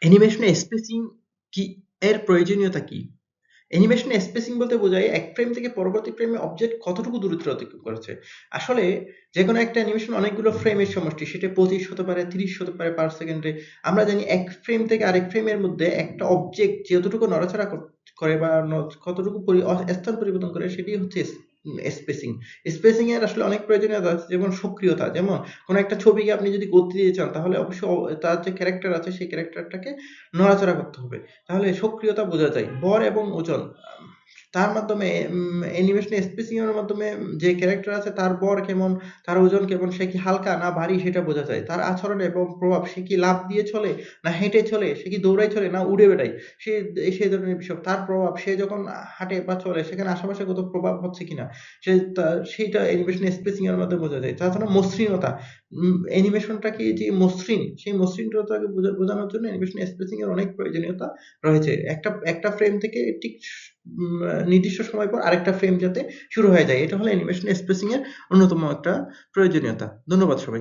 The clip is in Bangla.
অ্যানিমেশনে স্পেসিং কি এর প্রয়োজনীয়তা কি? অ্যানিমেশনে স্পেসিং বলতে বোঝায় এক ফ্রেম থেকে পরবর্তী ফ্রেমে অবজেক্ট কতটুকু দূরত্ব অতিক্রম করেছে। আসলে যেকোনো একটা অ্যানিমেশন অনেকগুলো ফ্রেমের সমষ্টি, সেটা 25 হতে পারে, 30 হতে পারে পার সেকেন্ডে। আমরা জানি এক ফ্রেম থেকে আরেক ফ্রেমের মধ্যে একটা অবজেক্ট যতটুকু নড়াচড়া করে বা কতটুকু স্থান পরিবর্তন করে সেটি হচ্ছে স্পেসিং। স্পেসিং এর আসলে অনেক প্রয়োজনীয়তা আছে, যেমন সক্রিয়তা। যেমন কোনো একটা ছবিকে আপনি যদি গতি দিতে চান তাহলে অবশ্যই তার যে ক্যারেক্টার আছে সেই ক্যারেক্টারটাকে নড়াচড়া করতে হবে। তাহলে সক্রিয়তা বোঝা যায়। ভর এবং ওজন, তার মাধ্যমে অ্যানিমেশন স্পেসিং এর মাধ্যমে যে ক্যারেক্টার আছে তার ভর কেমন, তার ওজন কেমন, সে কি হালকা না ভারী সেটা বোঝা যায়। তার আচরণ এবং প্রভাব, সে কি লাফ দিয়ে চলে না হেঁটে চলে, সে কি দৌড়ায় চলে না উড়ে বেড়ায়, সে সেই ধরনের বিষয়। তার প্রভাব, সে যখন হাঁটে বা চলে সেখানে আশেপাশে কত প্রভাব হচ্ছে কিনা সেইটা অ্যানিমেশন স্পেসিং এর মাধ্যমে বোঝা যায়। তাছাড়া মসৃণতা, অ্যানিমেশনটাকে যে মসৃণ, সেই মসৃণতাকে বোঝানোর জন্য অ্যানিমেশন স্পেসিং এর অনেক প্রয়োজনীয়তা রয়েছে। একটা একটা ফ্রেম থেকে ঠিক নির্দিষ্ট সময় পর আরেকটা ফ্রেম যাতে শুরু হয়ে যায়, এটা হলো অ্যানিমেশন স্পেসিং এর অন্যতম একটা প্রয়োজনীয়তা। ধন্যবাদ সবাইকে।